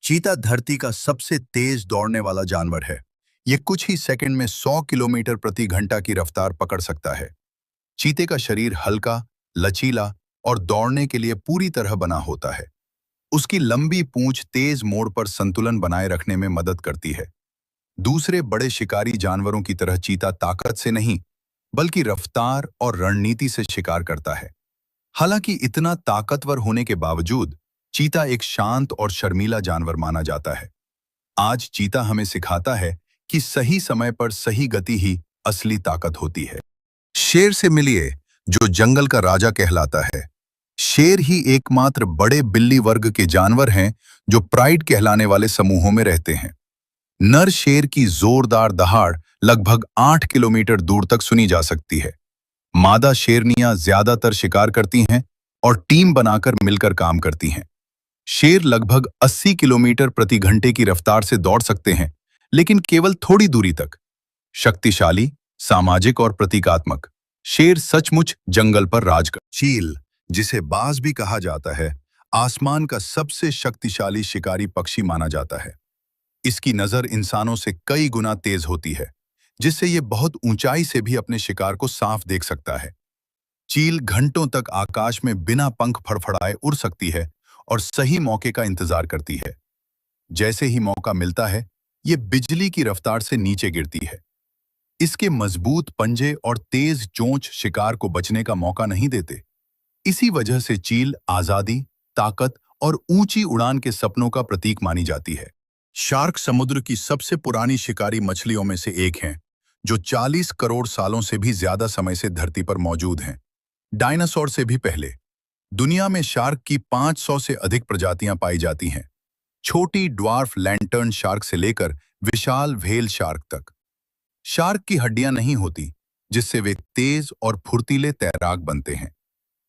चीता धरती का सबसे तेज दौड़ने वाला जानवर है। ये कुछ ही सेकंड में 100 किलोमीटर प्रति घंटा की रफ्तार पकड़ सकता है। चीते का शरीर हल्का, लचीला और दौड़ने के लिए पूरी तरह बना होता है। उसकी लंबी पूंछ तेज मोड़ पर संतुलन बनाए रखने में मदद करती है। दूसरे बड़े शिकारी जानवरों की तरह चीता ताकत से नहीं, बल्कि रफ्तार और रणनीति से शिकार करता है। हालांकि इतना ताकतवर होने के बावजूद चीता एक शांत और शर्मीला जानवर माना जाता है। आज चीता हमें सिखाता है कि सही समय पर सही गति ही असली ताकत होती है। शेर से मिलिए, जो जंगल का राजा कहलाता है। शेर ही एकमात्र बड़े बिल्ली वर्ग के जानवर हैं जो प्राइड कहलाने वाले समूहों में रहते हैं। नर शेर की जोरदार दहाड़ लगभग 8 किलोमीटर दूर तक सुनी जा सकती है। मादा शेरनियां ज्यादातर शिकार करती हैं और टीम बनाकर मिलकर काम करती हैं। शेर लगभग 80 किलोमीटर प्रति घंटे की रफ्तार से दौड़ सकते हैं, लेकिन केवल थोड़ी दूरी तक। शक्तिशाली, सामाजिक और प्रतीकात्मक, शेर सचमुच जंगल पर राज कर। चील, जिसे बाज भी कहा जाता है, आसमान का सबसे शक्तिशाली शिकारी पक्षी माना जाता है। इसकी नजर इंसानों से कई गुना तेज होती है, जिससे ये बहुत ऊंचाई से भी अपने शिकार को साफ देख सकता है। चील घंटों तक आकाश में बिना पंख फड़फड़ाए उड़ सकती है और सही मौके का इंतजार करती है। जैसे ही मौका मिलता है, ये बिजली की रफ्तार से नीचे गिरती है। इसके मजबूत पंजे और तेज चोंच शिकार को बचने का मौका नहीं देते। इसी वजह से चील आजादी, ताकत और ऊंची उड़ान के सपनों का प्रतीक मानी जाती है। शार्क समुद्र की सबसे पुरानी शिकारी मछलियों में से एक हैं, जो 40 करोड़ सालों से भी ज्यादा समय से धरती पर मौजूद हैं। डायनासोर से भी पहले दुनिया में शार्क की 500 से अधिक प्रजातियां पाई जाती हैं, छोटी ड्वार्फ लैंटर्न शार्क से लेकर विशाल व्हेल शार्क तक। शार्क की हड्डियां नहीं होती, जिससे वे तेज और फुर्तीले तैराक बनते हैं।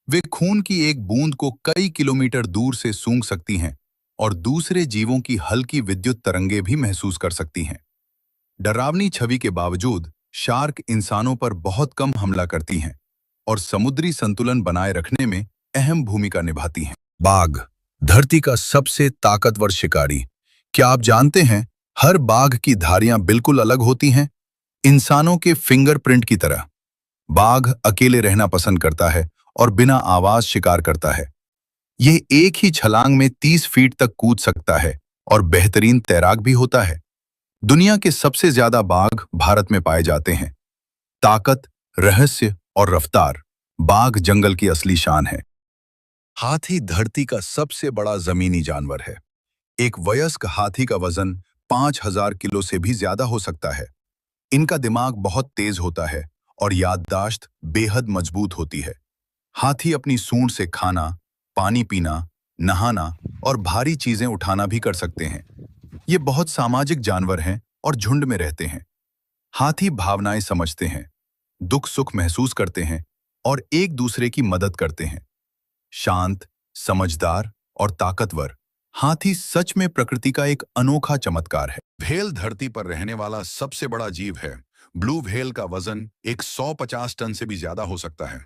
वे खून की एक बूंद को कई किलोमीटर दूर से सूंघ सकती हैं और दूसरे जीवों की हल्की विद्युत तरंगे भी महसूस कर सकती हैं। डरावनी छवि के बावजूद शार्क इंसानों पर बहुत कम हमला करती हैं और समुद्री संतुलन बनाए रखने में अहम भूमिका निभाती हैं। बाघ, धरती का सबसे ताकतवर शिकारी। क्या आप जानते हैं, हर बाघ की धारियां बिल्कुल अलग होती हैं, इंसानों के फिंगरप्रिंट की तरह। बाघ अकेले रहना पसंद करता है और बिना आवाज शिकार करता है। यह एक ही छलांग में 30 फीट तक कूद सकता है और बेहतरीन तैराक भी होता है। दुनिया के सबसे ज्यादा बाघ भारत में पाए जाते हैं। ताकत, रहस्य और रफ्तार, बाघ जंगल की असली शान है। हाथी धरती का सबसे बड़ा जमीनी जानवर है। एक वयस्क हाथी का वजन 5000 किलो से भी ज्यादा हो सकता है। इनका दिमाग बहुत तेज होता है और याददाश्त बेहद मजबूत होती है। हाथी अपनी सूंड से खाना, पानी पीना, नहाना और भारी चीजें उठाना भी कर सकते हैं। ये बहुत सामाजिक जानवर हैं और झुंड में रहते हैं। हाथी भावनाएं समझते हैं, दुख सुख महसूस करते हैं और एक दूसरे की मदद करते हैं। शांत, समझदार और ताकतवर, हाथी सच में प्रकृति का एक अनोखा चमत्कार है। व्हेल धरती पर रहने वाला सबसे बड़ा जीव है। ब्लू व्हेल का वजन 150 टन से भी ज्यादा हो सकता है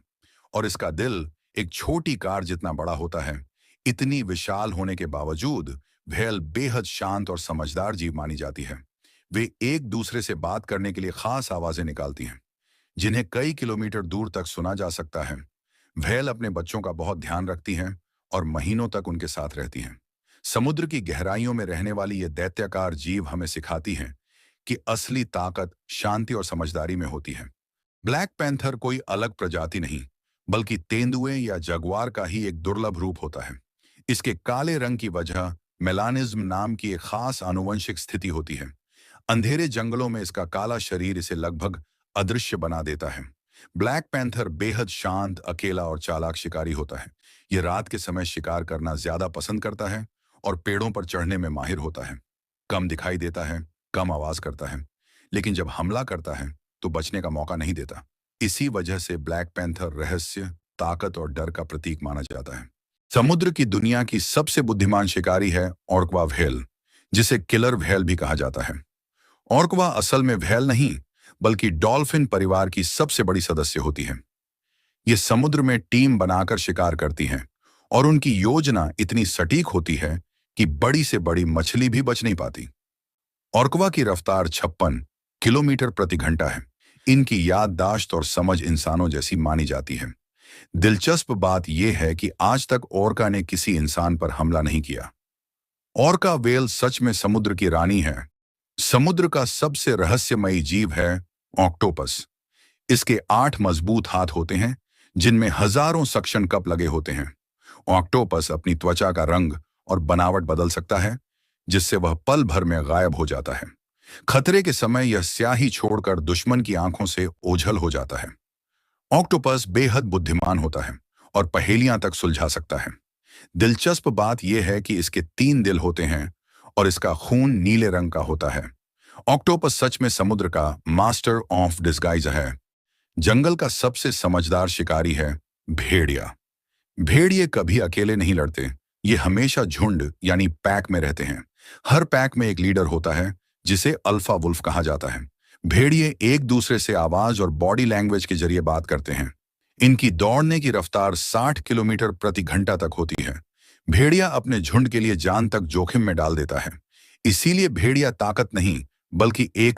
और इसका दिल एक छोटी कार जितना बड़ा होता है। इतनी विशाल होने के बावजूद व्हेल बेहद शांत और समझदार जीव मानी जाती है। वे एक दूसरे से बात करने के लिए खास आवाजें निकालती हैं, जिन्हें कई किलोमीटर दूर तक सुना जा सकता है। व्हेल अपने बच्चों का बहुत ध्यान रखती हैं और महीनों तक उनके साथ रहती हैं। समुद्र की गहराइयों में रहने वाली ये दैत्याकार जीव हमें सिखाती हैं कि असली ताकत शांति और समझदारी में होती है। ब्लैक पैंथर कोई अलग प्रजाति नहीं, बल्कि तेंदुए या जगुआर का ही एक दुर्लभ रूप होता है। इसके काले रंग की वजह मेलानिज्म नाम की एक खास आनुवंशिक स्थिति होती है। अंधेरे जंगलों में इसका काला शरीर इसे लगभग अदृश्य बना देता है। ब्लैक पैंथर बेहद शांत, अकेला और चालाक शिकारी होता है। यह रात के समय शिकार करना ज्यादा पसंद करता है और पेड़ों पर चढ़ने में माहिर होता है। कम दिखाई देता है, कम आवाज करता है, लेकिन जब हमला करता है तो बचने का मौका नहीं देता। इसी वजह से ब्लैक पैंथर रहस्य, ताकत और डर का प्रतीक माना जाता है। समुद्र की दुनिया की सबसे बुद्धिमान शिकारी है ऑर्क्वा व्हेल, जिसे किलर व्हेल भी कहा जाता है। ऑर्क्वा असल में व्हेल नहीं, बल्कि डॉल्फिन परिवार की सबसे बड़ी सदस्य होती है। ये समुद्र में टीम बनाकर शिकार करती हैं और उनकी योजना इतनी सटीक होती है कि बड़ी से बड़ी मछली भी बच नहीं पाती। ऑर्कवा की रफ्तार 56 किलोमीटर प्रति घंटा है। इनकी याददाश्त और समझ इंसानों जैसी मानी जाती है। दिलचस्प बात यह है कि आज तक ऑर्का ने किसी इंसान पर हमला नहीं किया। ऑर्का व्हेल सच में समुद्र की रानी है। समुद्र का सबसे रहस्यमयी जीव है ऑक्टोपस। इसके 8 मजबूत हाथ होते हैं, जिनमें हजारों सक्शन कप लगे होते हैं। ऑक्टोपस अपनी त्वचा का रंग और बनावट बदल सकता है, जिससे वह पल भर में गायब हो जाता है। खतरे के समय यह स्याही छोड़कर दुश्मन की आंखों से ओझल हो जाता है। ऑक्टोपस बेहद बुद्धिमान होता है और पहेलियां तक सुलझा सकता है। दिलचस्प बात यह है कि इसके 3 दिल होते हैं और इसका खून नीले रंग का होता है। ऑक्टोपस सच में समुद्र का मास्टर ऑफ डिस्गाइज है। जंगल का सबसे समझदार शिकारी है भेड़िया। भेड़िए कभी अकेले नहीं लड़ते, ये हमेशा झुंड यानी पैक में रहते हैं। हर पैक में एक लीडर होता है, जिसे अल्फा वुल्फ कहा जाता है। भेड़िए एक दूसरे से आवाज और बॉडी लैंग्वेज के जरिए बात करते हैं। इनकी दौड़ने की रफ्तार 60 किलोमीटर प्रति घंटा तक होती है। भेड़िया अपने झुंड के लिए जान तक जोखिम में डाल देता है। इसीलिए भेड़िया ताकत नहीं, बल्कि एक